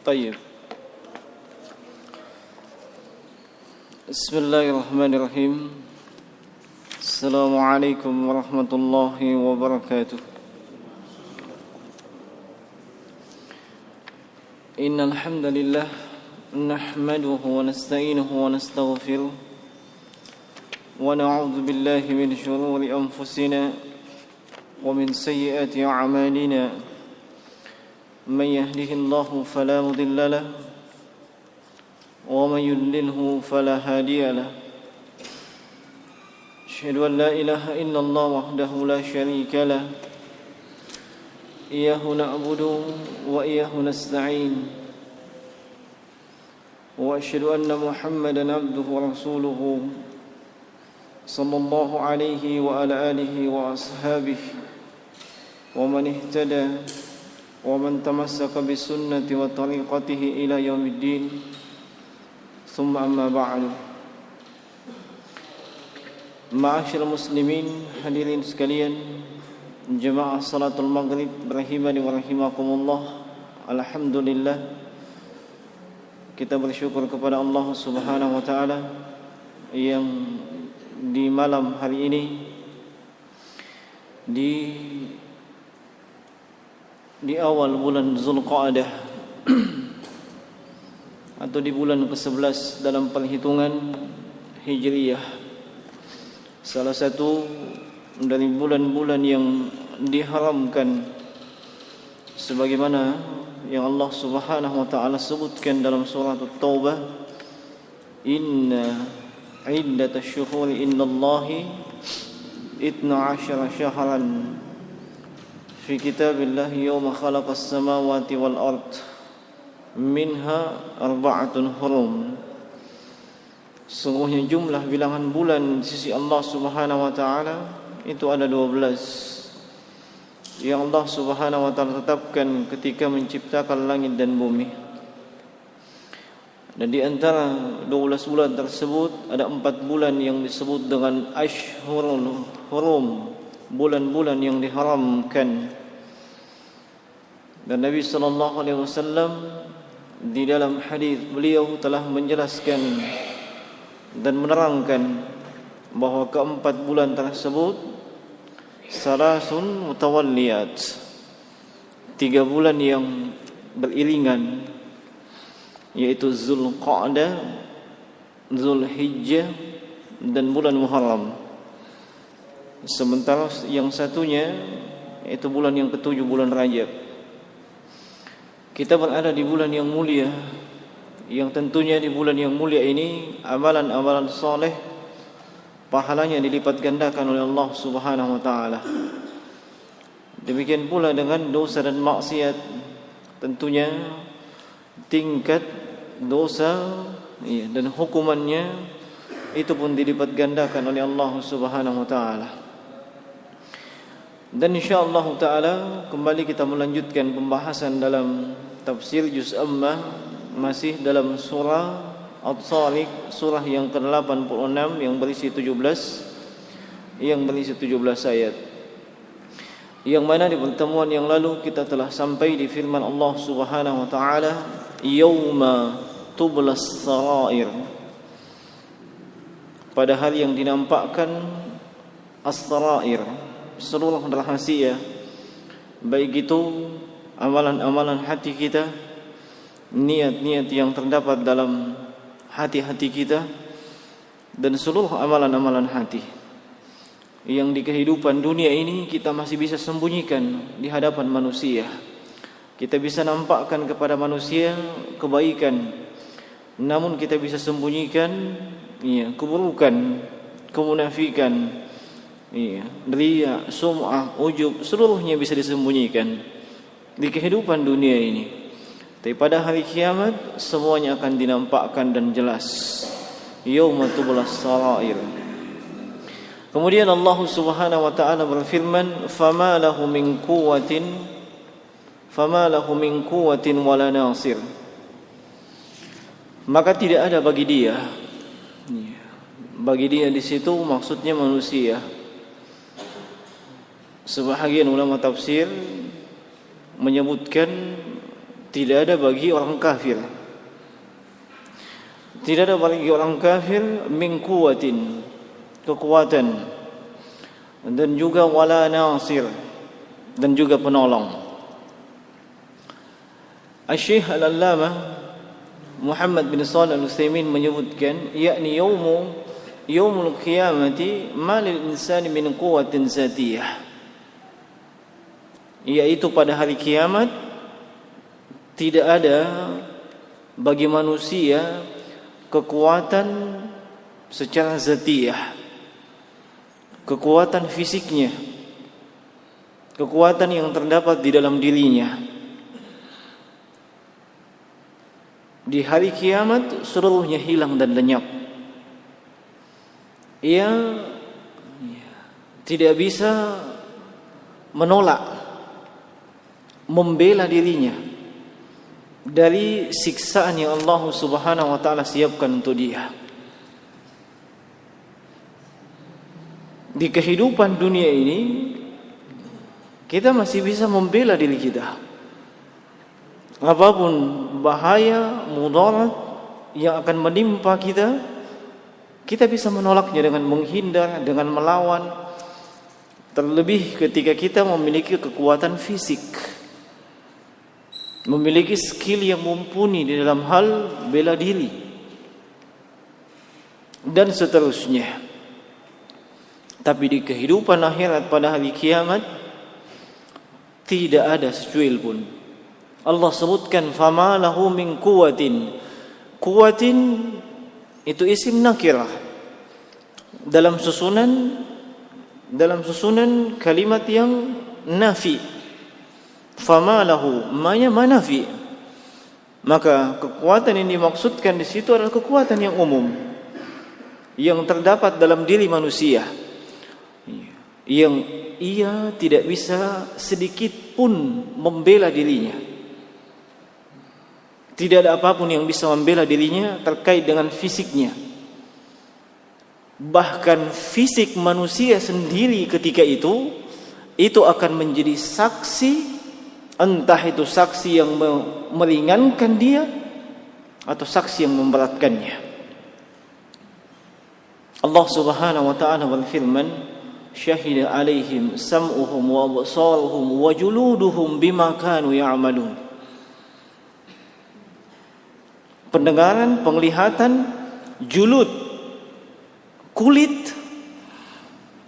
طيب. بسم الله الرحمن الرحيم. السلام عليكم ورحمة الله وبركاته. إن الحمد لله نحمده ونستعينه ونستغفره ونعوذ بالله من شرور أنفسنا ومن سيئات أعمالنا. من يهده الله فلا مضل له ومن يضلله فلا هادي له. أشهد أن لا إله إلا الله وحده لا شريك له. إياه نعبد وإياه نستعين. وأشهد أن محمدا عبده ورسوله صلى الله عليه وعلى آله وأصحابه ومن اهتدى ومن تمسك بالسنة وطريقته إلى يوم الدين. ثم أما بعد. Ma'asyiral muslimin, hadirin sekalian, jemaah salatul maghrib rahimani wa rahimakumullah. Alhamdulillah, kita bersyukur kepada Allah Subhanahu wa taala yang di malam hari ini di awal bulan Zulqa'dah atau di bulan ke-11 dalam perhitungan Hijriyah, salah satu dari bulan-bulan yang diharamkan sebagaimana yang Allah Subhanahu wa taala sebutkan dalam surah At-Taubah, inna iddatash syuhuri indallahi 12 syahran fi kitabillahi yawma khalaqas samawati wal ard minha arba'atun hurum. Sungguhnya jumlah bilangan bulan di sisi Allah Subhanahu wa taala itu ada 12 yang Allah Subhanahu wa taala tetapkan ketika menciptakan langit dan bumi. Dan di antara 12 bulan tersebut ada 4 bulan yang disebut dengan Ashhurul Hurum, bulan-bulan yang diharamkan. Dan Nabi sallallahu alaihi wasallam di dalam hadis beliau telah menjelaskan dan menerangkan bahwa keempat bulan tersebut salasun mutawalliyat, 3 bulan yang beriringan, yaitu Zulqa'dah, Zulhijjah dan bulan Muharram. Sementara yang satunya yaitu bulan yang ke-7, bulan Rajab. Kita berada di bulan yang mulia, yang tentunya di bulan yang mulia ini amalan-amalan soleh pahalanya dilipat gandakan oleh Allah Subhanahu wa taala. Demikian pula dengan dosa dan maksiat, tentunya tingkat dosa dan hukumannya itu pun dilipat gandakan oleh Allah Subhanahu wa taala. Dan insyaallah taala kembali kita melanjutkan pembahasan dalam tafsir juz Ammah, masih dalam surah At-Tariq, surah yang ke-86 yang berisi 17 ayat. Yang mana di pertemuan yang lalu kita telah sampai di firman Allah Subhanahu wa taala, yauma tublas sarair, pada hari yang dinampakkan as-sarair, seluruh rahasia, baik itu amalan-amalan hati kita, niat-niat yang terdapat dalam hati-hati kita, dan seluruh amalan-amalan hati yang di kehidupan dunia ini kita masih bisa sembunyikan di hadapan manusia. Kita bisa nampakkan kepada manusia kebaikan, namun kita bisa sembunyikan keburukan, kemunafikan, riya, sum'ah, ujub, seluruhnya bisa disembunyikan di kehidupan dunia ini. Tapi pada hari kiamat semuanya akan dinampakkan dan jelas. Yauma tublas sarair. Kemudian Allah Subhanahu wa taala berfirman, "Fama lahu min quwwatin wala nasir." Maka tidak ada bagi dia. Bagi dia di situ maksudnya manusia. Sebahagian ulama tafsir menyebutkan Tidak ada bagi orang kafir. Tidak ada bagi orang kafir min quwwatin, kekuatan, dan juga wala nasir, dan juga penolong. Asy-Syaikh Al-Allamah Muhammad bin Shalih Al-Utsaimin menyebutkan, yakni yaumul qiyamati ma lil insani min quwwatin zatiyah, yaitu pada hari kiamat tidak ada bagi manusia kekuatan secara zatiyah, kekuatan fisiknya, kekuatan yang terdapat di dalam dirinya. Di hari kiamat seluruhnya hilang dan lenyap. Ia tidak bisa menolak, membela dirinya dari siksaan yang Allah Subhanahu wa taala siapkan untuk dia. Di kehidupan dunia ini kita masih bisa membela diri kita. Apapun bahaya, mudarat yang akan menimpa kita, kita bisa menolaknya dengan menghindar, dengan melawan. Terlebih ketika kita memiliki kekuatan fisik, memiliki skill yang mumpuni di dalam hal bela diri, dan seterusnya. Tapi di kehidupan akhirat pada hari kiamat tidak ada secuil pun. Allah sebutkan fama lahu min quwwatin. Quwwatin itu isim nakirah dalam susunan kalimat yang nafi. Fama lahu manya manafi. Maka kekuatan yang dimaksudkan di situ adalah kekuatan yang umum yang terdapat dalam diri manusia, yang ia tidak bisa sedikit pun membela dirinya. Tidak ada apapun yang bisa membela dirinya terkait dengan fisiknya. Bahkan fisik manusia sendiri ketika itu akan menjadi saksi, entah itu saksi yang meringankan dia atau saksi yang memberatkannya. Allah Subhanahu wa taala berfirman, syahida alaihim sam'uhum wa absaruhum wa juluduhum bima kanu ya'malun. Pendengaran, penglihatan, julud, kulit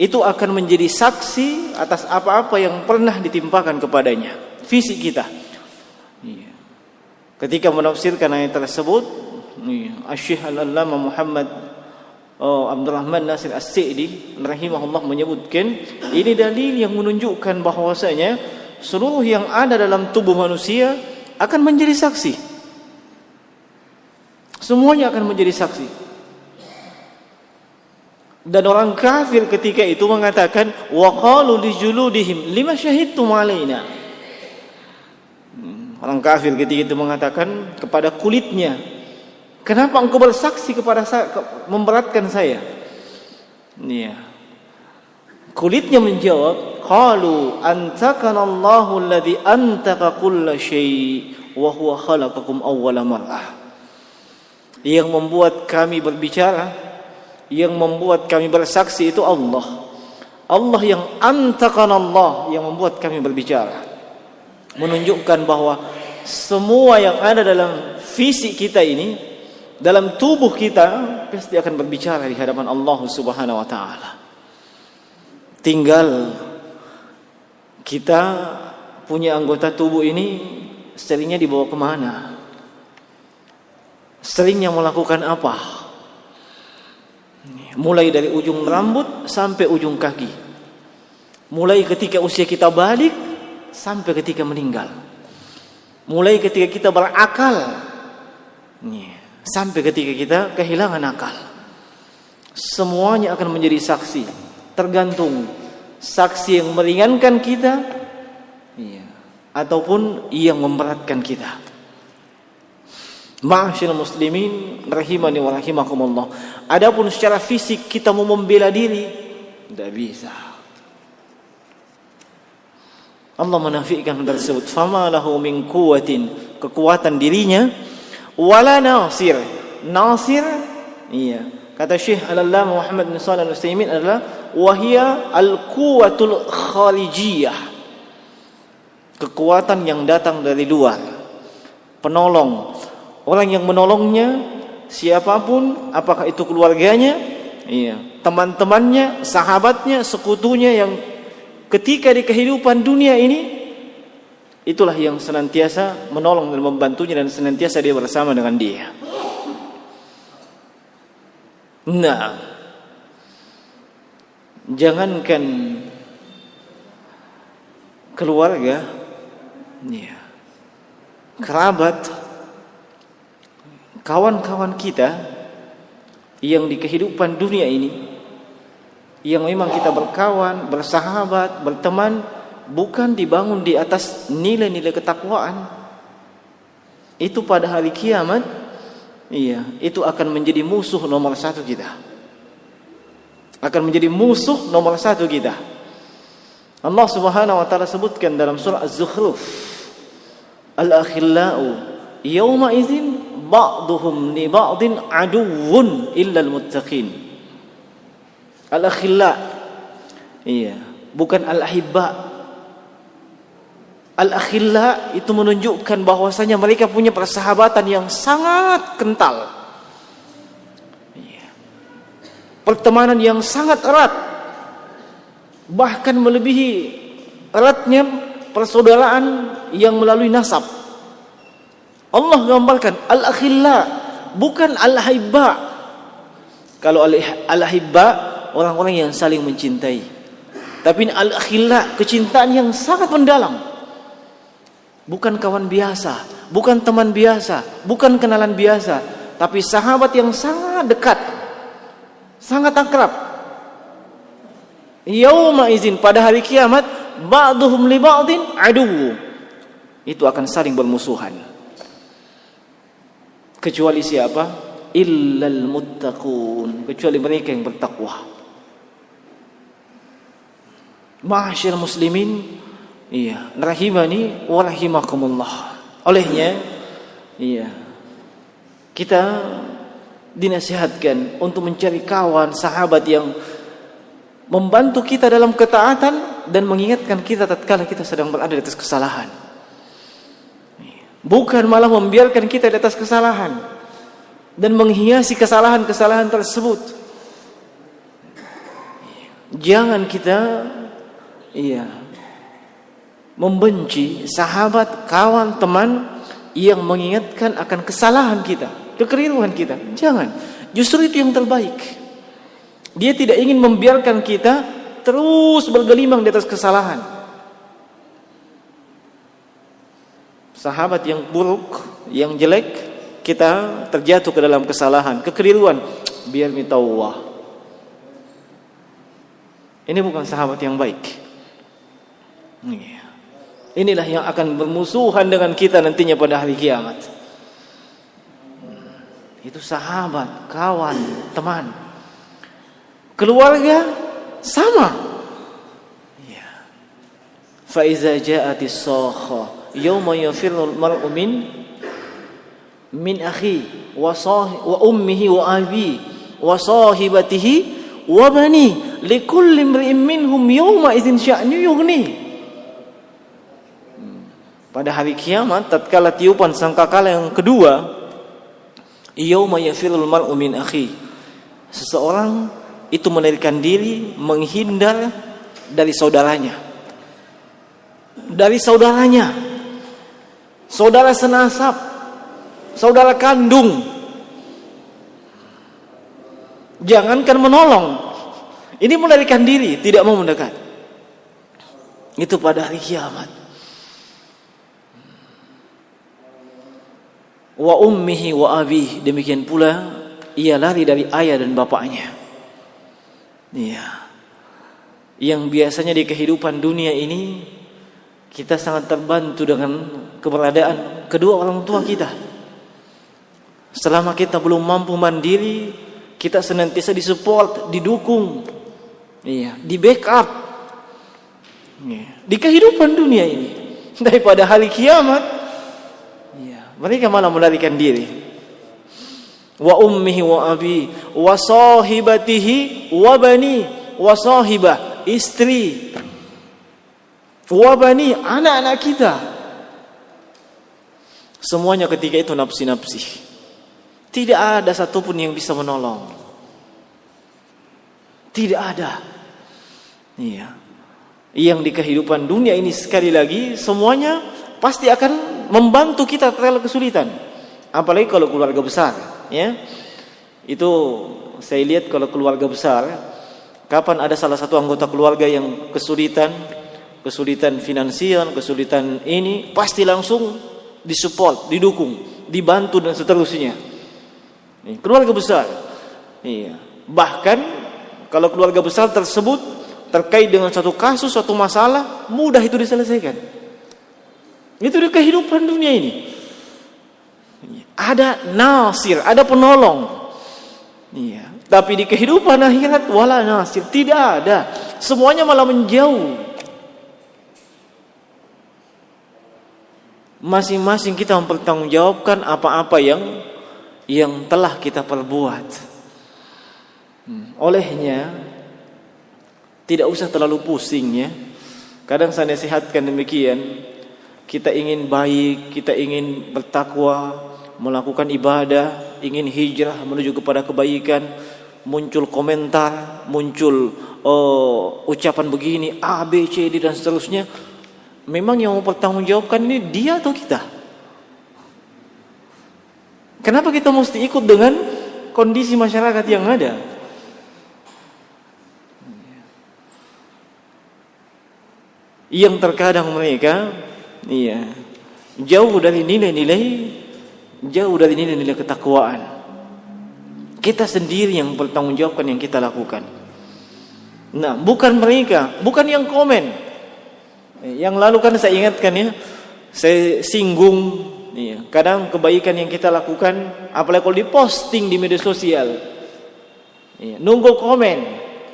itu akan menjadi saksi atas apa-apa yang pernah ditimpakan kepadanya, fisik kita. Ketika menafsirkan ayat tersebut, Asy-Syaikh Al-Allamah Muhammad Abdurrahman Nasir As-Sa'di rahimahullah menyebutkan, ini dalil yang menunjukkan bahwasanya seluruh yang ada dalam tubuh manusia akan menjadi saksi. Semuanya akan menjadi saksi. Dan orang kafir ketika itu mengatakan, wa qalu li juludihim lima syahidtum alaina. Orang kafir ketika itu mengatakan kepada kulitnya, kenapa engkau bersaksi kepada saya, memberatkan saya? Iya. Kulitnya menjawab, qalu antakana Allahu alladhi antaka kulla syai' wa huwa khalaqakum awwala marrah. Yang membuat kami berbicara, yang membuat kami bersaksi itu Allah. Allah yang antaqana Allah, yang membuat kami berbicara. Menunjukkan bahwa semua yang ada dalam fisik kita ini, dalam tubuh kita, pasti akan berbicara di hadapan Allah Subhanahu wa taala. Tinggal kita punya anggota tubuh ini seringnya dibawa kemana, seringnya melakukan apa. Mulai dari ujung rambut sampai ujung kaki, mulai ketika usia kita balik sampai ketika meninggal, mulai ketika kita berakal sampai ketika kita kehilangan akal. Semuanya akan menjadi saksi, tergantung saksi yang meringankan kita ataupun yang memberatkan kita. Ma'asyiral muslimin rahimani wa rahimakumullah. Adapun secara fisik kita mau membela diri, tidak bisa. Allah menafikan hal tersebut. Fama lahu min quwwatin. kekuatan dirinya. Wala nasir. Nasir, iya. Kata Syekh Al-Allamah Muhammad bin Shalih Al-Utsaimin adalah wahia al-quwatul kharijiyah. Kekuatan yang datang dari luar. Penolong. Orang yang menolongnya siapapun, apakah itu keluarganya, iya, teman-temannya, sahabatnya, sekutunya yang ketika di kehidupan dunia ini, itulah yang senantiasa menolong dan membantunya dan senantiasa dia bersama dengan dia. Nah, jangankan keluarga, ya, kerabat, kawan-kawan kita yang di kehidupan dunia ini, yang memang kita berkawan, bersahabat, berteman, bukan dibangun di atas nilai-nilai ketakwaan. Itu pada hari kiamat, iya, itu akan menjadi musuh nomor satu kita. Akan menjadi musuh nomor satu kita. Allah Subhanahu wa taala sebutkan dalam surah Az-Zukhruf, Al-akhillau yawma idzin ba'duhum li ba'din aduwwun illal muttaqin. Al-akhilla, iya, bukan al-ahibba. Al-akhilla itu menunjukkan bahwasanya mereka punya persahabatan yang sangat kental. Pertemanan yang sangat erat. Bahkan melebihi eratnya persaudaraan yang melalui nasab. Allah gambarkan al-akhilla, bukan al-ahibba. Kalau al-ahibba orang-orang yang saling mencintai. Tapi al-akhilla kecintaan yang sangat mendalam. Bukan kawan biasa, bukan teman biasa, bukan kenalan biasa, tapi sahabat yang sangat dekat, sangat akrab. Yauma izin, pada hari kiamat, ba'duhum li ba'din aduwwu. Itu akan saling bermusuhan. Kecuali siapa? Illal muttaqun, kecuali mereka yang bertakwa. Ma'asyiral muslimin, iya, rahimani wa rahimakumullah. Olehnya, iya, kita dinasihatkan untuk mencari kawan, sahabat yang membantu kita dalam ketaatan dan mengingatkan kita tatkala kita sedang berada di atas kesalahan. Bukan malah membiarkan kita di atas kesalahan dan menghiasi kesalahan-kesalahan tersebut. Jangan kita, iya, membenci sahabat, kawan, teman yang mengingatkan akan kesalahan kita, kekeliruan kita. Jangan. Justru itu yang terbaik. Dia tidak ingin membiarkan kita terus bergelimang di atas kesalahan. Sahabat yang buruk, yang jelek, kita terjatuh ke dalam kesalahan, kekeliruan, biar mitawah. Ini bukan sahabat yang baik. Inilah yang akan bermusuhan dengan kita nantinya pada hari kiamat. Itu sahabat, kawan, teman. Keluarga sama. Ya. Fa iza ja'atis sakha yauma yafirrul mar'u min akhi wa ummihi wa abi wa sahibatihi wa bani likulli imri'in minhum yawma idzin sya'nu yughni. Pada hari kiamat tatkala tiupan sangkakala yang kedua, yauma yafirul mar'u min akhi, seseorang itu melarikan diri, menghindar dari saudaranya. Dari saudaranya. Saudara senasab, saudara kandung. Jangankan menolong, ini melarikan diri, tidak mau mendekat. Itu pada hari kiamat. Wa ummihi wa abih, demikian pula ia lari dari ayah dan bapaknya. Iya. Yang biasanya di kehidupan dunia ini kita sangat terbantu dengan keberadaan kedua orang tua kita. Selama kita belum mampu mandiri, kita senantiasa disupport, didukung, iya, di backup, iya, di kehidupan dunia ini. Daripada hari kiamat, iya, Mereka malah melarikan diri. Wa ummihi wa abi wa sahibatihi wa bani, wa sahibah, istri, wa bani, anak-anak kita. Semuanya ketika itu nafsi-nafsi. Tidak ada satupun yang bisa menolong. Tidak ada. Iya. Yang di kehidupan dunia ini sekali lagi semuanya pasti akan membantu kita terhadap kesulitan. Apalagi kalau keluarga besar, ya. Itu saya lihat kalau keluarga besar, kapan ada salah satu anggota keluarga yang kesulitan finansial, kesulitan ini, pasti langsung disupport, didukung, dibantu dan seterusnya. Keluarga besar. Iya. Bahkan kalau keluarga besar tersebut terkait dengan satu kasus, satu masalah, mudah itu diselesaikan. Itu di kehidupan dunia ini. Ada nasir, ada penolong. Iya. Tapi di kehidupan akhirat wala nasir, tidak ada. Semuanya malah menjauh. Masing-masing kita mempertanggungjawabkan apa-apa yang telah kita perbuat. Olehnya tidak usah terlalu pusing, ya. Kadang saya nasihatkan demikian. Kita ingin baik, kita ingin bertakwa, melakukan ibadah, ingin hijrah menuju kepada kebaikan, muncul komentar, muncul ucapan begini, A, B, C, D dan seterusnya. Memang yang mempertanggungjawabkan ini dia atau kita? Kenapa kita mesti ikut dengan kondisi masyarakat yang ada? Yang terkadang mereka jauh dari nilai-nilai ketakwaan. Kita sendiri yang bertanggungjawabkan yang kita lakukan. Nah, bukan mereka, bukan yang komen. Yang lalu kan saya ingatkan, ya, saya singgung, kadang kebaikan yang kita lakukan, apalagi kalau diposting di media sosial, nunggu komen,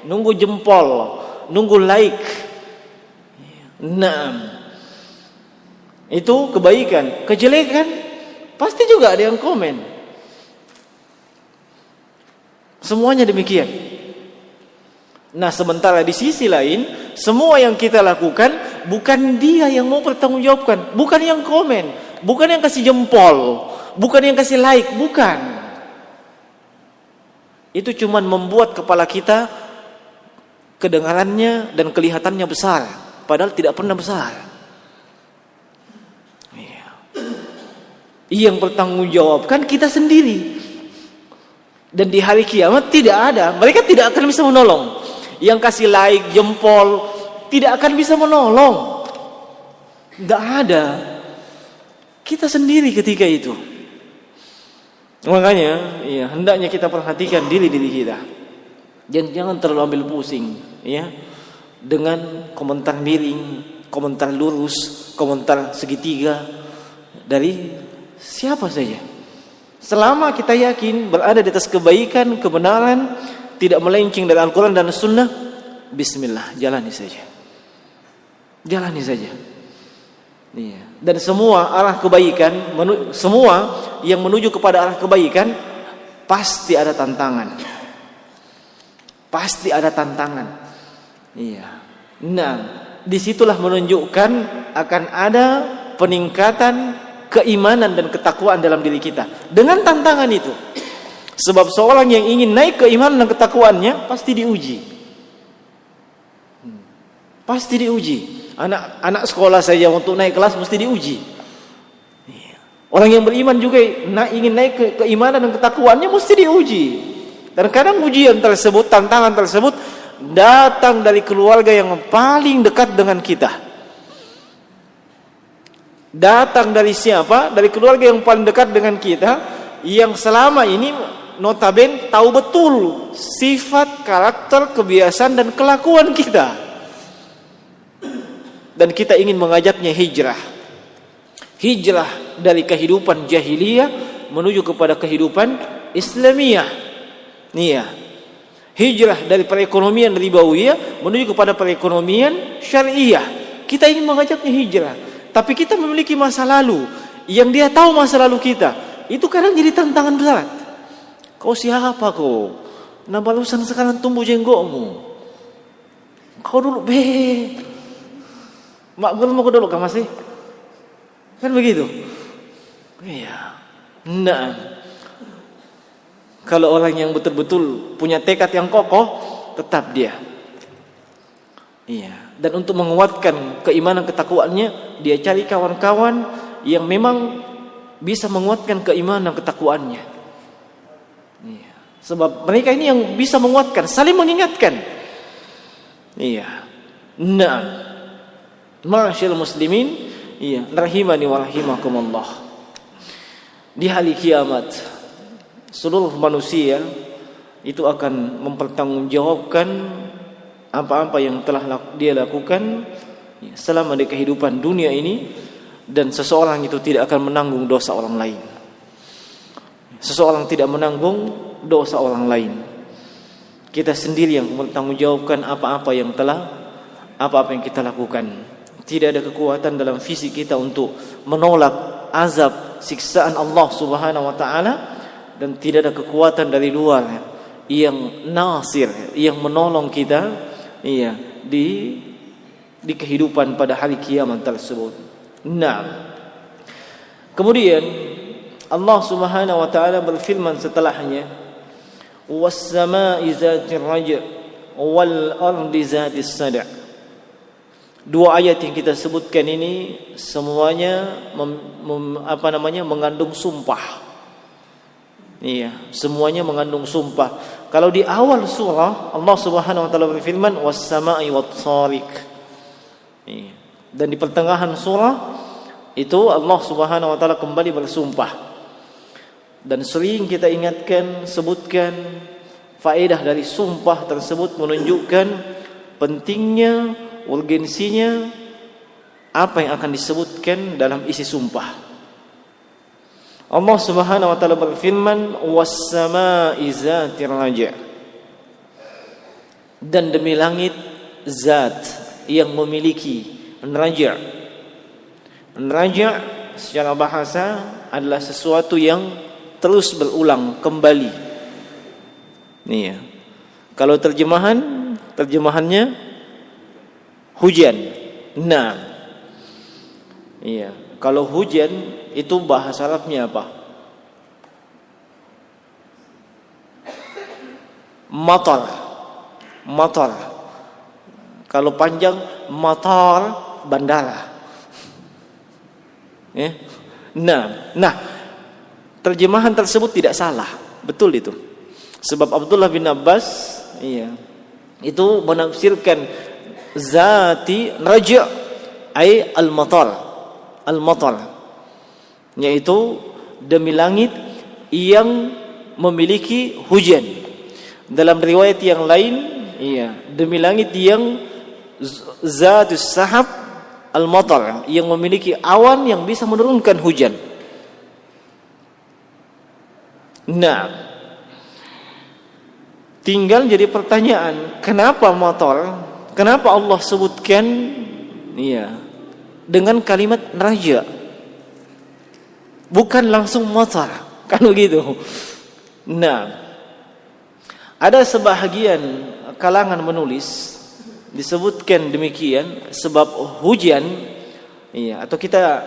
nunggu jempol, nunggu like. Nah, itu kebaikan. Kejelekan pasti juga ada yang komen. Semuanya demikian. Nah, sementara di sisi lain, semua yang kita lakukan bukan dia yang mau bertanggungjawabkan, bukan yang komen, bukan yang kasih jempol, bukan yang kasih like, bukan. Itu cuman membuat kepala kita kedengarannya dan kelihatannya besar, padahal tidak pernah besar. Yang bertanggung jawab kan kita sendiri. Dan di hari kiamat tidak ada, mereka tidak akan bisa menolong. Yang kasih like, jempol, tidak akan bisa menolong. Tidak ada. Kita sendiri ketika itu. Makanya, hendaknya kita perhatikan diri kita. Dan jangan terlalu ambil pusing, dengan komentar miring, komentar lurus, komentar segitiga dari siapa saja. Selama kita yakin berada di atas kebaikan, kebenaran, tidak melenceng dari Al-Quran dan Sunnah, bismillah, jalani saja. Jalani saja. Dan semua arah kebaikan, semua yang menuju kepada arah kebaikan, pasti ada tantangan. Pasti ada tantangan. Nah, disitulah menunjukkan akan ada peningkatan keimanan dan ketakwaan dalam diri kita dengan tantangan itu. Sebab seorang yang ingin naik keimanan dan ketakwaannya pasti diuji. Pasti diuji. Anak sekolah saja untuk naik kelas mesti diuji. Orang yang beriman juga ingin naik keimanan dan ketakwaannya mesti diuji. Dan kadang ujian tersebut, tantangan tersebut datang dari keluarga yang paling dekat dengan kita. Datang dari siapa? Dari keluarga yang paling dekat dengan kita, yang selama ini notabene tahu betul sifat, karakter, kebiasaan dan kelakuan kita. Dan kita ingin mengajaknya hijrah. Hijrah dari kehidupan jahiliyah menuju kepada kehidupan Islamiyah. Hijrah dari perekonomian ribawiyah menuju kepada perekonomian syariah. Kita ingin mengajaknya hijrah. Tapi kita memiliki masa lalu yang dia tahu masa lalu kita, itu kadang jadi tantangan berat. Kau siapa kau? Nah barusan sekarang tumbuh jenggotmu. Kau dulu mak belum aku dulu kan masih? Kan begitu? Iya. Nah, kalau orang yang betul-betul punya tekad yang kokoh, tetap dia. Iya. Dan untuk menguatkan keimanan ketakwaannya, dia cari kawan-kawan yang memang bisa menguatkan keimanan ketakwaannya. Iya. Sebab mereka ini yang bisa menguatkan, saling mengingatkan. Iya. Nah, ma'asyiral muslimin, iya, rahimani wa rahimakumullah. Di hari kiamat, seluruh manusia itu akan mempertanggungjawabkan apa-apa yang telah dia lakukan selama di kehidupan dunia ini, dan seseorang itu tidak akan menanggung dosa orang lain. Seseorang tidak menanggung dosa orang lain. Kita sendiri yang bertanggungjawabkan apa-apa yang kita lakukan. Tidak ada kekuatan dalam fisik kita untuk menolak azab siksaan Allah Subhanahu wa taala, dan tidak ada kekuatan dari luar yang nasir, yang menolong kita di kehidupan pada hari kiamat tersebut. Nah, kemudian Allah Subhanahu wa taala berfirman setelahnya, was-samaa'i dzatir raj' wal ardi dzatis sad'. Dua ayat yang kita sebutkan ini semuanya mengandung sumpah. Iya, semuanya mengandung sumpah. Kalau di awal surah Allah Subhanahu wa taala berfirman was-samaa'i wat-thariq. Iya. Dan di pertengahan surah itu Allah Subhanahu wa taala kembali bersumpah. Dan sering kita ingatkan, sebutkan faedah dari sumpah tersebut menunjukkan pentingnya, urgensinya apa yang akan disebutkan dalam isi sumpah. Allah Subhanahu wa taala berfirman was-samaa'i dzatir raj', dan demi langit zat yang memiliki raja'. Raja' secara bahasa adalah sesuatu yang terus berulang kembali. Nih ya. Kalau terjemahannya hujan. Nah. Iya, kalau hujan itu bahasa Arabnya apa? Matar. Kalau panjang matar bandara. Nah, terjemahan tersebut tidak salah, betul itu. Sebab Abdullah bin Abbas, itu menafsirkan zati raja' ay al-matar, yaitu demi langit yang memiliki hujan. Dalam riwayat yang lain, demi langit yang zatus sahab al-matar, yang memiliki awan yang bisa menurunkan hujan. Nah, tinggal jadi pertanyaan, kenapa matar? Kenapa Allah sebutkan dengan kalimat raja, bukan langsung matar, kan begitu? Nah, ada sebahagian kalangan menulis disebutkan demikian sebab hujan, atau kita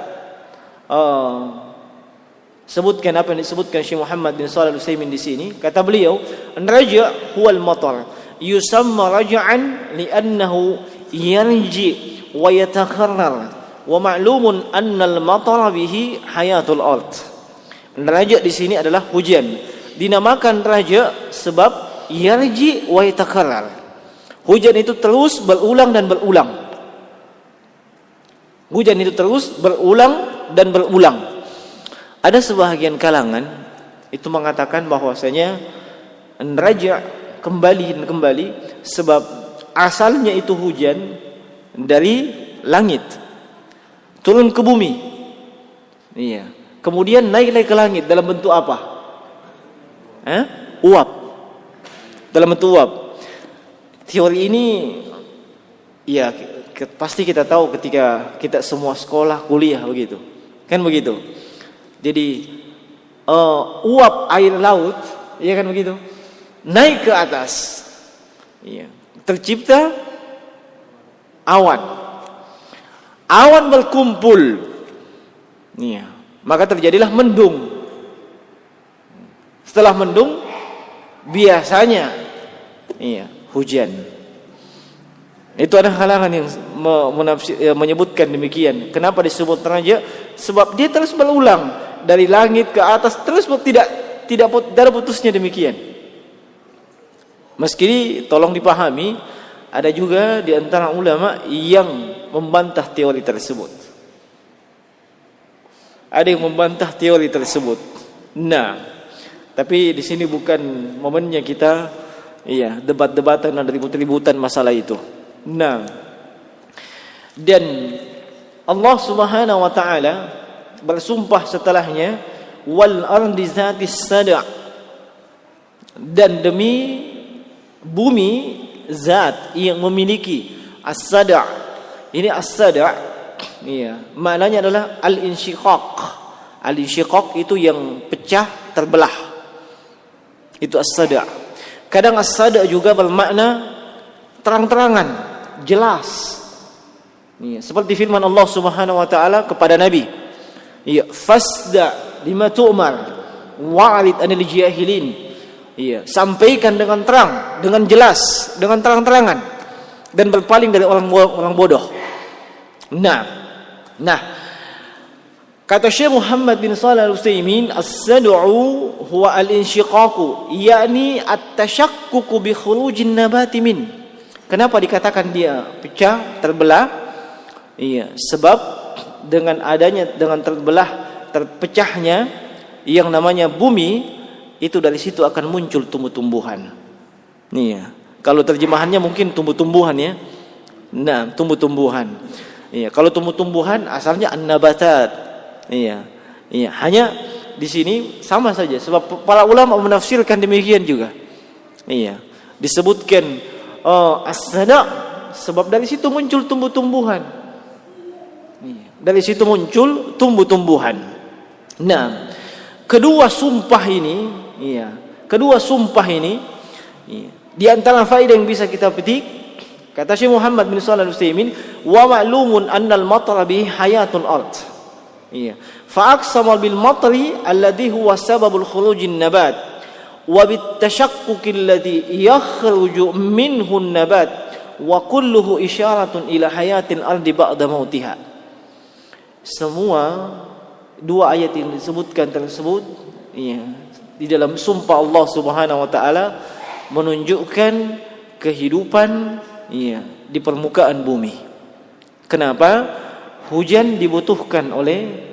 sebutkan apa yang disebutkan Syekh Muhammad bin Shalih Al-Utsaimin di sini. Kata beliau, "Raja' huwal matar, yusamma raja'an li'annahu yarji wa yatakarrar, wa ma'lumun anna al-matara bihi hayatul ard." Raja' di sini adalah hujan. Dinamakan raja' sebab yarji wa yatakarrar. Hujan itu terus berulang dan berulang. Hujan itu terus berulang dan berulang. Ada sebahagian kalangan itu mengatakan bahwasanya raja' kembali sebab asalnya itu hujan dari langit turun ke bumi. Kemudian naik lagi ke langit dalam bentuk apa? Uap. Dalam bentuk uap. Teori ini pasti kita tahu ketika kita semua sekolah, kuliah begitu. Kan begitu. Jadi uap air laut, ya kan begitu, naik ke atas. Iya. Tercipta awan. Awan berkumpul. Iya. Maka terjadilah mendung. Setelah mendung biasanya hujan. Itu ada halangan yang menyebutkan demikian. Kenapa disebut raja? Sebab dia terus berulang dari langit ke atas, terus tidak putusnya demikian. Meski tolong dipahami, ada juga di antara ulama yang membantah teori tersebut. Ada yang membantah teori tersebut. Nah, tapi di sini bukan momennya kita debat-debatan dan ribut-ributan masalah itu. Nah, dan Allah Subhanahu wa taala bersumpah setelahnya, wal ardi zatis sada', dan demi bumi zat yang memiliki as-sada'. Ini as-sada', maknanya adalah al-insyiqaq. Al-insyiqaq itu yang pecah, terbelah. Itu as-sada'. Kadang as-sada' juga bermakna terang-terangan, jelas. Seperti firman Allah Subhanahu wa taala kepada Nabi, fasda lima tu'mar wa'rid anil jahilin. Sampaikan dengan terang, dengan jelas, dengan terang-terangan, dan berpaling dari orang bodoh. Nah, kata Syekh Muhammad bin Shalih Al-Utsaimin, as-sad'u huwa al-insyiqaqu, yakni at-tashaqqu bi khurujin nabati min. Kenapa dikatakan dia pecah, terbelah? Sebab dengan terpecahnya yang namanya bumi, itu dari situ akan muncul tumbuh-tumbuhan. Kalau terjemahannya mungkin tumbuh-tumbuhan ya. Nah, tumbuh-tumbuhan. Kalau tumbuh-tumbuhan asalnya an-nabatat. Hanya di sini sama saja, sebab para ulama menafsirkan demikian juga. Disebutkan as-sada', sebab dari situ muncul tumbuh-tumbuhan. Dari situ muncul tumbuh-tumbuhan. Nah, kedua sumpah ini, di antara faedah yang bisa kita petik, kata Syekh Muhammad bin Shalih Al-Utsaimin, wa ma'lumun annal matara bihi hayatul ard. Fa aqsama bil matri alladhi huwa sababul khurujin nabat wa bit tashaqquqi alladhi yakhruju minhu an-nabat wa kulluhu isyaratun ila hayatil ardi ba'da mautiha. Semua dua ayat yang disebutkan tersebut di dalam sumpah Allah Subhanahu wa taala menunjukkan kehidupan di permukaan bumi. Kenapa? Hujan dibutuhkan oleh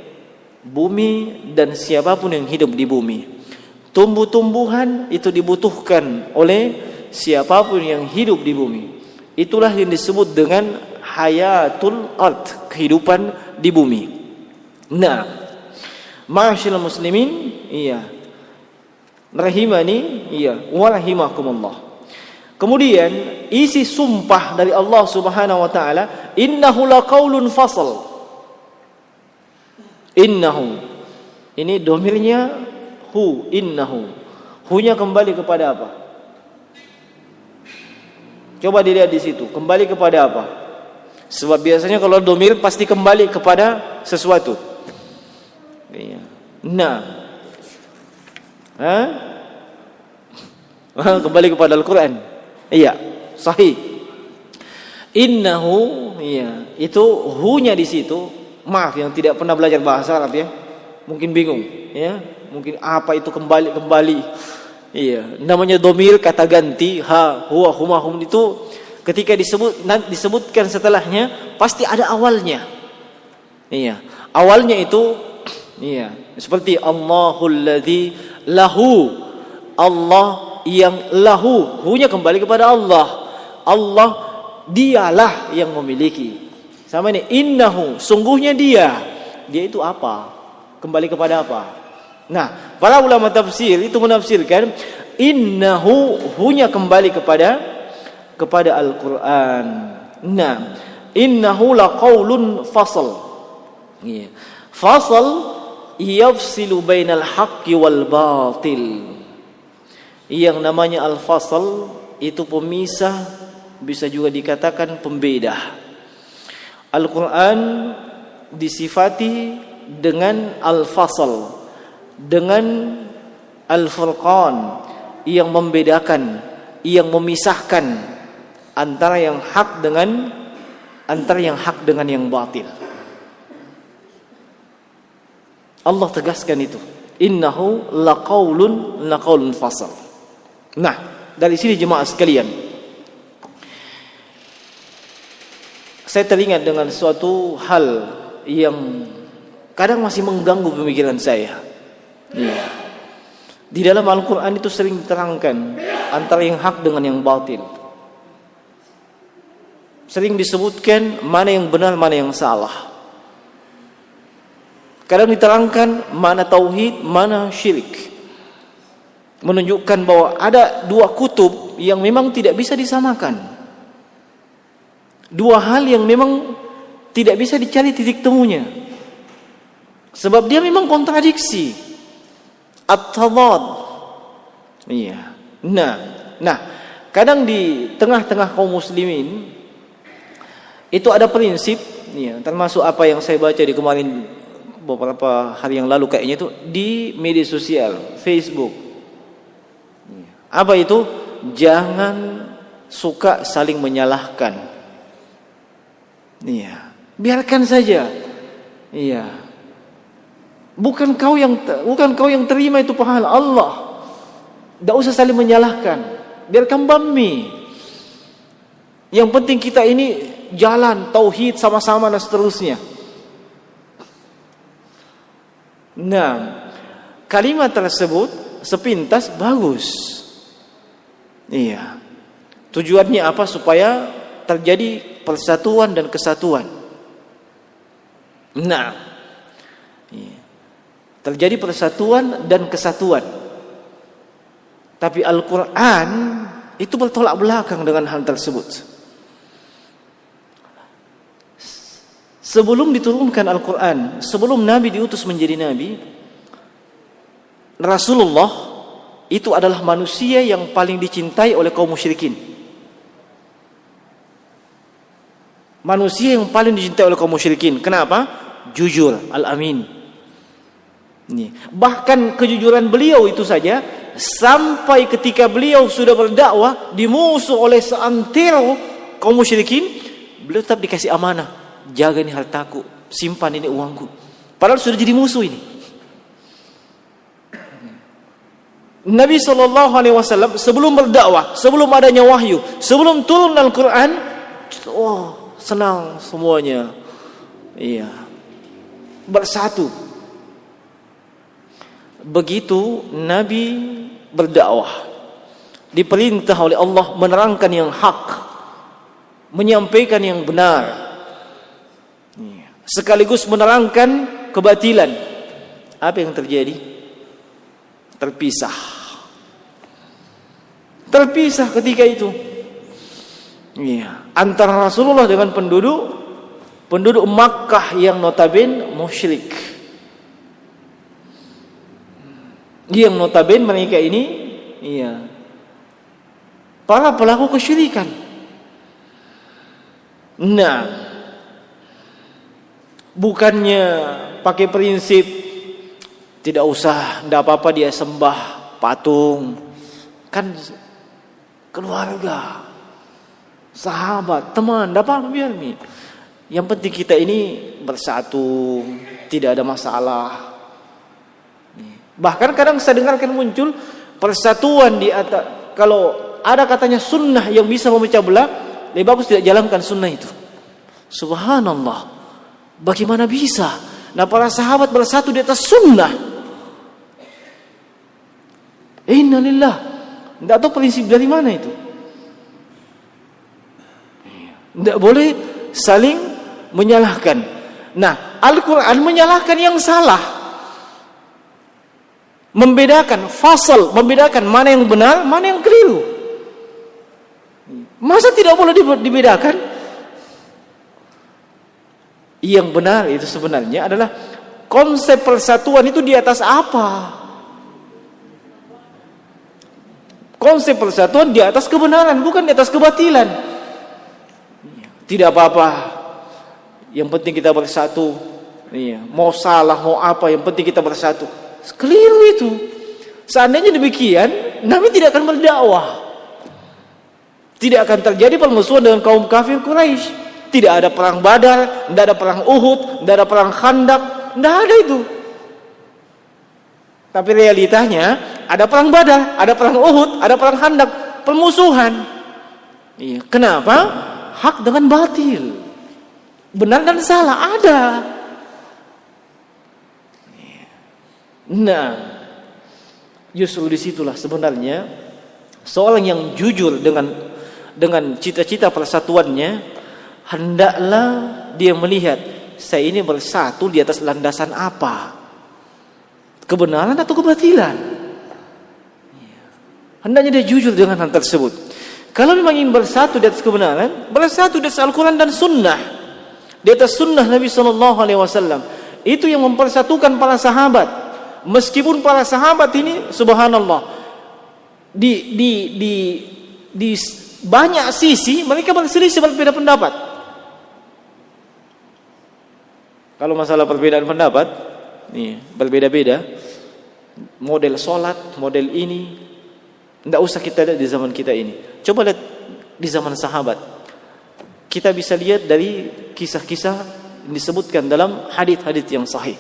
bumi dan siapapun yang hidup di bumi. Tumbuh-tumbuhan itu dibutuhkan oleh siapapun yang hidup di bumi. Itulah yang disebut dengan hayatul ard, kehidupan di bumi. Nah, ma'asyiral muslimin, rahimani wa rahimakumullah. Kemudian isi sumpah dari Allah Subhanahu wa taala, innahu laqaulun fasl. Innahu, ini domirnya hu, innahu. Hu-nya kembali kepada apa? Coba dilihat di situ, kembali kepada apa? Sebab biasanya kalau domir pasti kembali kepada sesuatu. Nah, kembali kepada Al-Quran. Sahih. Innahu, itu hu-nya di situ. Maaf yang tidak pernah belajar bahasa Arab ya, mungkin bingung mungkin apa itu kembali. Namanya domir, kata ganti, ha, huwa, huma, hum, itu ketika disebutkan setelahnya pasti ada awalnya. Awalnya itu seperti Allahul ladzi lahu, Allah yang lahu, hu-nya kembali kepada Allah. Allah dialah yang memiliki. Sama ini, innahu, sungguhnya dia itu apa? Kembali kepada apa? Nah, para ulama tafsir itu menafsirkan innahu, hu-nya kembali kepada Al-Quran. Nah, innahu laqaulun fasl. Fasl yafsilu bainal haqqi wal batil. Yang namanya al-fasl itu pemisah, bisa juga dikatakan pembeda. Al-Quran disifati dengan al-fasl, dengan al-furqan, yang membedakan, yang memisahkan antara yang hak dengan yang batil. Allah tegaskan itu, innahu laqaulun fasl. Nah, dari sini jemaah sekalian, saya teringat dengan suatu hal yang kadang masih mengganggu pemikiran saya. Ya. Di dalam Al-Quran itu sering diterangkan antara yang hak dengan yang batil. Sering disebutkan mana yang benar, mana yang salah. Kadang diterangkan mana tauhid, mana syirik. Menunjukkan bahwa ada dua kutub yang memang tidak bisa disamakan. Dua hal yang memang tidak bisa dicari titik temunya. Sebab dia memang kontradiksi. At-tadad. Iya. Nah, kadang di tengah-tengah kaum muslimin itu ada prinsip, ya, termasuk apa yang saya baca di kemarin beberapa hari yang lalu kayaknya itu di media sosial, Facebook. Apa itu? Jangan suka saling menyalahkan. Iya, biarkan saja. Iya. Bukan kau yang terima itu pahala Allah. Tidak usah saling menyalahkan. Biarkan bami. Yang penting kita ini jalan tauhid sama-sama dan seterusnya. Nah, kalimat tersebut sepintas bagus. Iya. Tujuannya apa? Supaya terjadi persatuan dan kesatuan. Nah, iya. Terjadi persatuan dan kesatuan. Tapi Al-Quran itu bertolak belakang dengan hal tersebut. Sebelum diturunkan Al-Quran, sebelum Nabi diutus menjadi Nabi, Rasulullah itu adalah manusia yang paling dicintai oleh kaum musyrikin. Manusia yang paling dicintai oleh kaum musyrikin. Kenapa? Jujur, al-amin. Bahkan kejujuran beliau itu saja, sampai ketika beliau sudah berdakwah dimusuh oleh seantero kaum musyrikin, beliau tetap dikasih amanah. Jaga ini hartaku, simpan ini uangku. Padahal sudah jadi musuh ini. Nabi SAW sebelum berdakwah, sebelum adanya wahyu, sebelum turun Al-Quran, senang semuanya. Iya. Bersatu. Begitu Nabi berdakwah, diperintah oleh Allah menerangkan yang hak, menyampaikan yang benar, sekaligus menerangkan kebatilan. Apa yang terjadi? Terpisah ketika itu. Iya, antara Rasulullah dengan penduduk Makkah yang notabene musyrik. Yang notabene mereka ini, iya, para pelaku kesyirikan. Nah, bukannya pakai prinsip tidak usah, tidak apa-apa dia sembah patung, kan keluarga, sahabat, teman, tidak apa-apa biar nih. Yang penting kita ini bersatu, tidak ada masalah. Bahkan kadang saya dengarkan muncul persatuan di atas, kalau ada katanya sunnah yang bisa memecah belah, lebih bagus tidak jalankan sunnah itu. Subhanallah, bagaimana bisa? Nah, para sahabat bersatu di atas sunnah. Innalillah, tidak tahu prinsip dari mana itu. Tidak boleh saling menyalahkan. Nah, Al-Quran menyalahkan yang salah, membedakan fasal, membedakan mana yang benar, mana yang keliru. Masa tidak boleh dibedakan? Yang benar itu sebenarnya adalah konsep persatuan itu di atas apa? Konsep persatuan di atas kebenaran, bukan di atas kebatilan. Tidak apa-apa, yang penting kita bersatu. Mau salah, mau apa, yang penting kita bersatu. Keliru itu. Seandainya demikian, Nabi tidak akan berdakwah. Tidak akan terjadi permusuhan dengan kaum kafir Quraisy. Tidak ada perang Badar, tidak ada perang Uhud, tidak ada perang Khandaq, tidak ada itu. Tapi realitanya ada perang Badar, ada perang Uhud, ada perang Khandaq, permusuhan. Kenapa? Hak dengan batil, benar dan salah ada. Nah, justru disitulah sebenarnya seorang yang jujur dengan cita-cita persatuannya, hendaklah dia melihat, saya ini bersatu di atas landasan apa? Kebenaran atau kebatilan? Hendaknya dia jujur dengan hal tersebut. Kalau memang ingin bersatu di atas kebenaran, bersatu di atas Al-Quran dan Sunnah, di atas Sunnah Nabi SAW. Itu yang mempersatukan para sahabat. Meskipun para sahabat ini, subhanallah, di banyak sisi mereka berselisih, berbeda pendapat. Kalau masalah perbedaan pendapat, berbeda-beda. Model sholat, model ini, tidak usah kita lihat di zaman kita ini. Coba lihat di zaman sahabat. Kita bisa lihat dari kisah-kisah yang disebutkan dalam hadits-hadits yang sahih.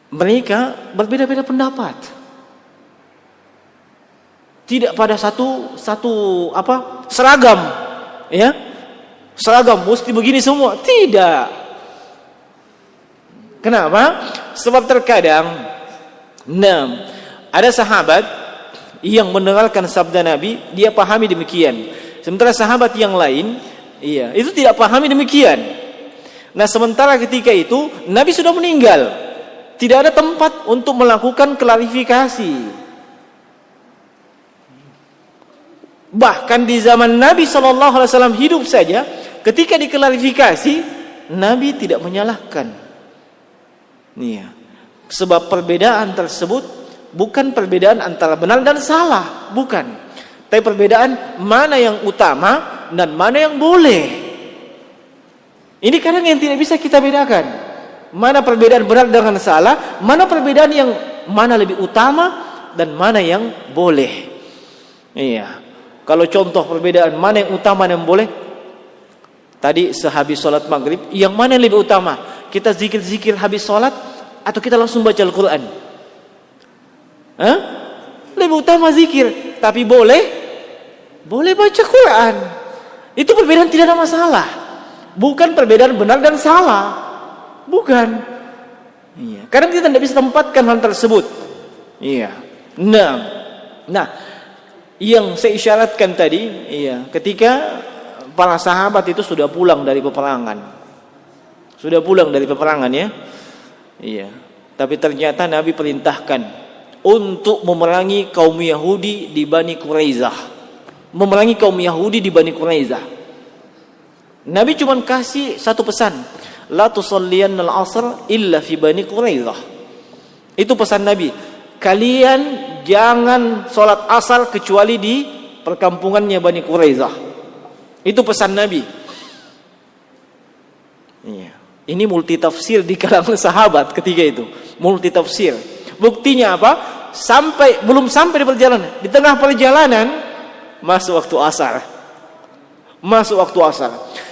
Mereka berbeda-beda pendapat. Tidak pada satu seragam, seragam mesti begini semua. Tidak. Kenapa? Sebab terkadang ada sahabat yang mendengarkan sabda Nabi, dia pahami demikian. Sementara sahabat yang lain, itu tidak pahami demikian. Nah, sementara ketika itu Nabi sudah meninggal, tidak ada tempat untuk melakukan klarifikasi. Bahkan di zaman Nabi SAW hidup saja, ketika diklarifikasi, Nabi tidak menyalahkan. Sebab perbedaan tersebut bukan perbedaan antara benar dan salah, bukan. Tapi perbedaan mana yang utama dan mana yang boleh. Ini kadang yang tidak bisa kita bedakan. Mana perbedaan benar dengan salah, mana perbedaan yang mana lebih utama dan mana yang boleh. Kalau contoh perbedaan mana yang utama dan yang boleh, tadi sehabis sholat maghrib, yang mana yang lebih utama? Kita zikir-zikir habis sholat atau kita langsung baca Al-Quran? Lebih utama zikir, tapi boleh baca Quran. Itu perbedaan tidak ada masalah. Bukan perbedaan benar dan salah, bukan. Karena kita tidak bisa tempatkan hal tersebut. Nah, yang saya isyaratkan tadi, ketika para sahabat itu sudah pulang dari peperangan, tapi ternyata Nabi perintahkan untuk memerangi kaum Yahudi di Bani Quraizah. Nabi cuma kasih satu pesan, la tusalliyannal asr illa fi Bani Quraizah. Itu pesan Nabi. Kalian jangan sholat asar kecuali di perkampungannya Bani Quraizah. Itu pesan Nabi. Ini multi tafsir di kalangan sahabat ketika itu. Multi tafsir. Buktinya apa? Belum sampai di perjalanan. Di tengah perjalanan masuk waktu asar.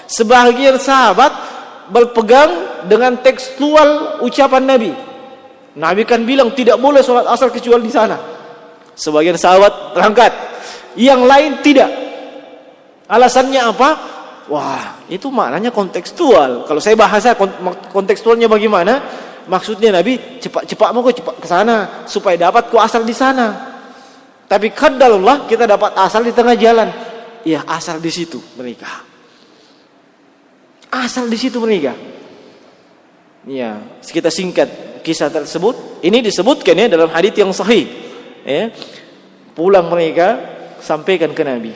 Sebagian sahabat berpegang dengan tekstual ucapan Nabi. Nabi kan bilang tidak boleh sholat asar kecuali di sana. Sebagian sahabat berangkat, yang lain tidak. Alasannya apa? Wah, itu maknanya kontekstual. Kalau saya bahasa kontekstualnya bagaimana? Maksudnya Nabi cepat mau cepat ke sana supaya dapat ku asar di sana. Tapi qadarullah kita dapat asar di tengah jalan. Asar di situ mereka. Kita singkat kisah tersebut. Ini disebutkan dalam hadits yang sahih. Pulang mereka sampaikan ke Nabi.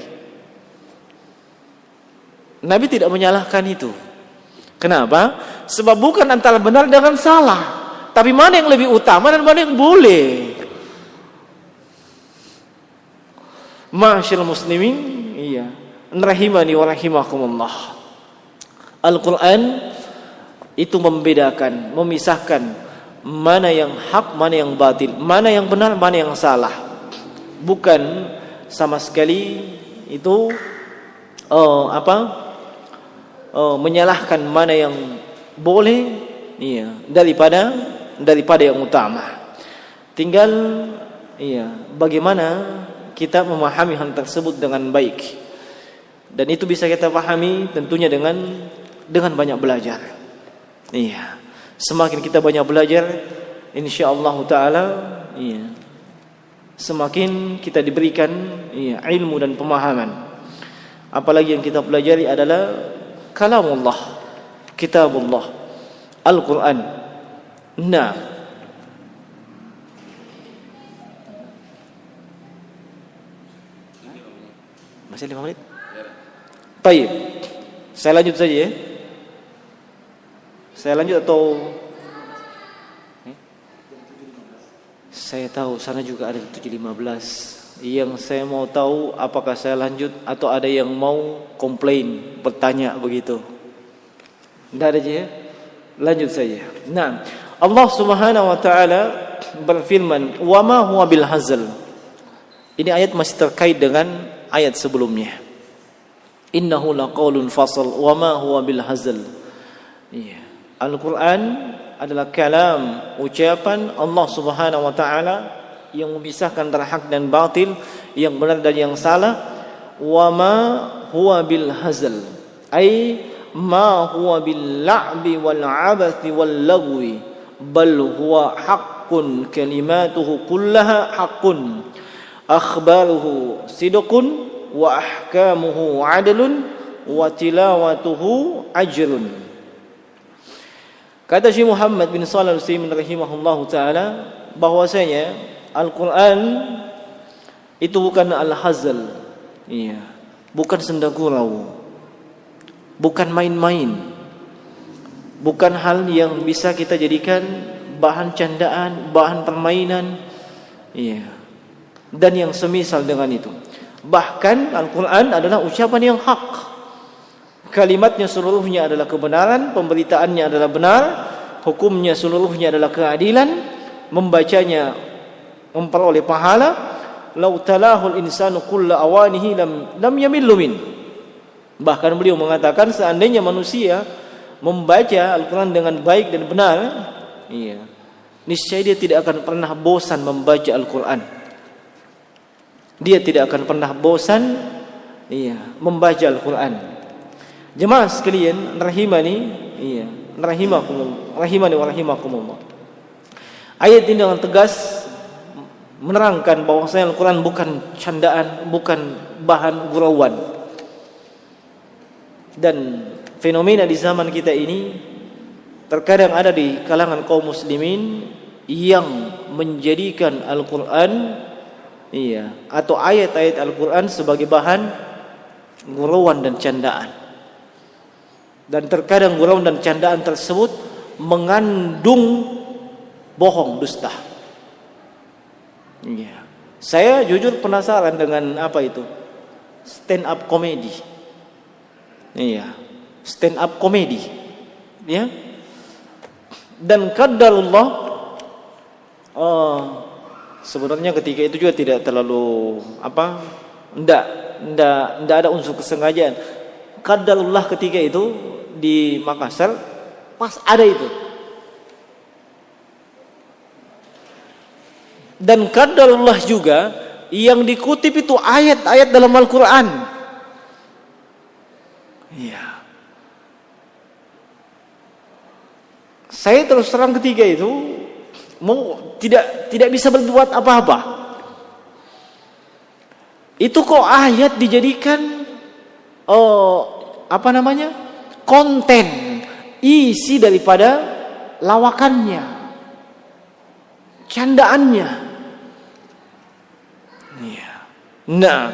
Nabi tidak menyalahkan itu. Kenapa? Sebab bukan antara benar dengan salah, tapi mana yang lebih utama dan mana yang boleh. Ma'asyiral muslimin, iya, rahimani wa rahimakumullah. Al-Quran itu membedakan, memisahkan mana yang hak, mana yang batil, mana yang benar, mana yang salah. Bukan sama sekali itu menyalahkan mana yang boleh, iya, daripada yang utama. Tinggal, iya, bagaimana kita memahami hal tersebut dengan baik. Dan itu bisa kita pahami tentunya dengan banyak belajar. Iya. Semakin kita banyak belajar, insyaallah taala, iya, semakin kita diberikan, iya, ilmu dan pemahaman. Apalagi yang kita pelajari adalah kalamullah, kitabullah, Al-Quran. Nah, masih 5 menit? Baik, saya lanjut saja ya. Saya lanjut atau saya tahu sana juga ada 7.15. Yang saya mau tahu apakah saya lanjut atau ada yang mau komplain, bertanya begitu. Tidak ada aja ya? Lanjut saja. Nah, Allah Subhanahu wa taala berfirman, "Wa ma huwa bil hazl." Ini ayat masih terkait dengan ayat sebelumnya. Innahu laqaulun fasl wa ma huwa bil hazl. Iya. Al-Quran adalah kalam, ucapan Allah Subhanahu wa ta'ala yang memisahkan antara hak dan batil, yang benar dan yang salah. Wa ma huwa bil hazl, ay ma huwa bil la'bi wal 'abathi wal lagwi, bal huwa haqqun, kalimatuhu kullaha haqqun, akhbaruhu sidqun, wa ahkamuhu 'adlun, wa tilawatuhu ajrun. Kata Syekh Muhammad bin Shalih Al-Utsaimin rahimahullahu taala bahwasanya Al-Qur'an itu bukan al-hazl, iya, bukan senda gurau, bukan main-main, bukan hal yang bisa kita jadikan bahan candaan, bahan permainan, iya, dan yang semisal dengan itu. Bahkan Al-Qur'an adalah ucapan yang hak. Kalimatnya seluruhnya adalah kebenaran, pemberitaannya adalah benar, hukumnya seluruhnya adalah keadilan, membacanya memperoleh pahala. Lau talahul insanu kulla awanihi lam yamillu min. Bahkan beliau mengatakan seandainya manusia membaca Al-Quran dengan baik dan benar, iya, niscaya dia tidak akan pernah bosan membaca Al-Quran. Dia tidak akan pernah bosan, iya, membaca Al-Quran. Jemaah sekalian rahimani, iya, rahimani wa rahimakumullah. Ayat ini dengan tegas menerangkan bahwasanya Al-Quran bukan candaan, bukan bahan gurauan. Dan fenomena di zaman kita ini terkadang ada di kalangan kaum muslimin yang menjadikan Al-Quran, iya, atau ayat-ayat Al-Quran sebagai bahan gurauan dan candaan. Dan terkadang gurauan dan candaan tersebut mengandung bohong, dusta. Iya. Saya jujur penasaran dengan apa itu? Stand up comedy. Iya. Stand up comedy. Ya. Dan qadarullah, sebenarnya ketika itu juga tidak terlalu enggak ada unsur kesengajaan. Qadarullah ketika itu di Makassar pas ada itu. Dan qadarullah juga yang dikutip itu ayat-ayat dalam Al-Quran. Iya. Saya terus terang ketika itu tidak bisa berbuat apa-apa. Itu kok ayat dijadikan konten isi daripada lawakannya, candaannya. Iya. Nah,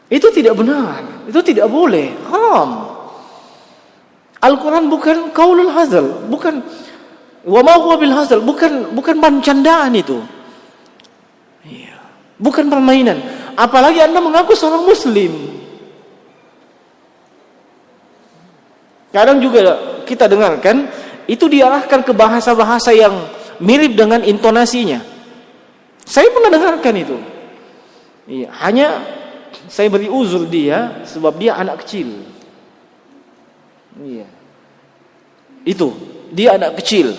itu tidak benar, itu tidak boleh, haram. Al-Quran bukan qaulul hazal, bukan wa ma huwa bil hazal, bukan bercandaan itu. Iya. Bukan permainan. Apalagi Anda mengaku seorang muslim. Kadang juga kita dengarkan itu diarahkan ke bahasa-bahasa yang mirip dengan intonasinya. Saya pernah dengarkan itu. Iya, hanya saya beri uzur dia sebab dia anak kecil. Iya. Itu, dia anak kecil.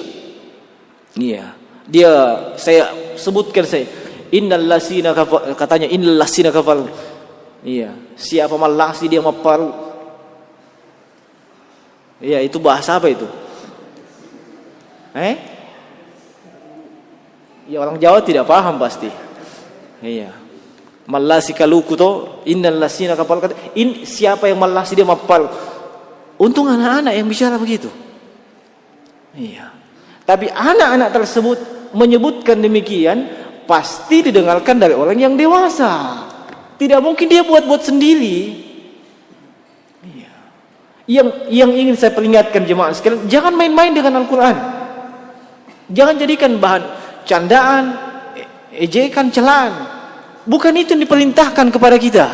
Iya. Dia saya sebutkan innal lasina kafal, katanya innal lasina kafal. Iya, siapa malasi dia maparu. Iya, itu bahasa apa itu? Ya orang Jawa tidak paham pasti. Iya. Malasi kaluku to innal lasina kafal, siapa yang malasi dia maparu. Untung anak-anak yang bicara begitu. Iya. Tapi anak-anak tersebut menyebutkan demikian pasti didengarkan dari orang yang dewasa. Tidak mungkin dia buat-buat sendiri. Iya. Yang ingin saya peringatkan jemaah sekalian, jangan main-main dengan Al-Quran. Jangan jadikan bahan candaan, ejekan, celaan. Bukan itu yang diperintahkan kepada kita.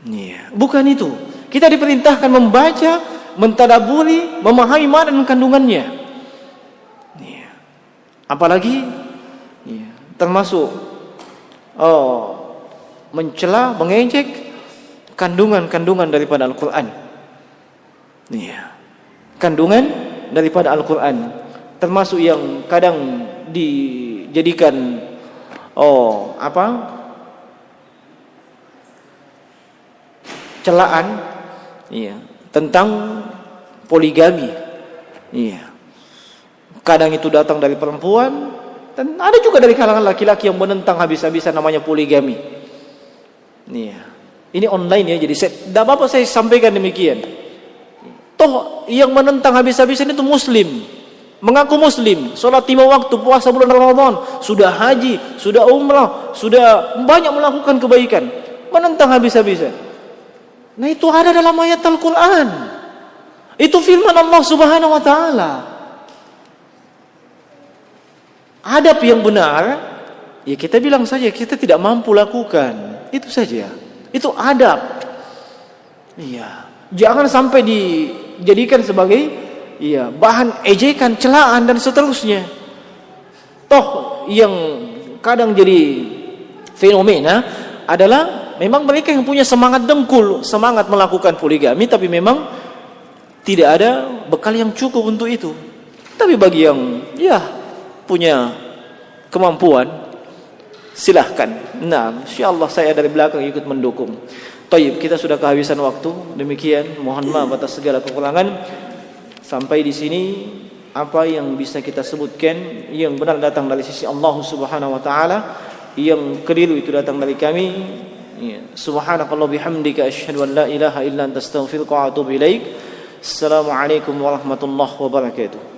Iya. Bukan itu. Kita diperintahkan membaca, mentadaburi, memahami makna dan kandungannya. Ya. Apalagi ya, termasuk mencela, mengejek kandungan-kandungan daripada Al-Quran. Ya. Kandungan daripada Al-Quran. Termasuk yang kadang dijadikan celaan. Iya, tentang poligami. Iya. Kadang itu datang dari perempuan dan ada juga dari kalangan laki-laki yang menentang habis-habisan namanya poligami. Iya. Ini online ya, jadi tidak apa-apa saya sampaikan demikian. Toh yang menentang habis-habisan itu muslim, mengaku muslim, sholat 5 waktu, puasa bulan Ramadan, sudah haji, sudah umrah, sudah banyak melakukan kebaikan, menentang habis-habisan. Nah itu ada dalam ayat Al-Quran. Itu firman Allah Subhanahu wa ta'ala. Adab yang benar, ya kita bilang saja kita tidak mampu lakukan. Itu saja. Itu adab. Iya. Jangan sampai dijadikan sebagai bahan ejekan, celaan dan seterusnya. Toh yang kadang jadi fenomena adalah memang mereka yang punya semangat dengkul, semangat melakukan poligami, tapi memang tidak ada bekal yang cukup untuk itu. Tapi bagi yang punya kemampuan, silahkan. Nah, insyaallah saya dari belakang ikut mendukung. Taib, kita sudah kehabisan waktu. Demikian, mohon maaf atas segala kekurangan. Sampai di sini apa yang bisa kita sebutkan yang benar datang dari sisi Allah Subhanahu wa taala, yang keliru itu datang dari kami. Subhanakallah bihamdika asyhadu an la ilaha illa anta astaghfiruka wa atubu ilaik. Assalamualaikum warahmatullahi wabarakatuh.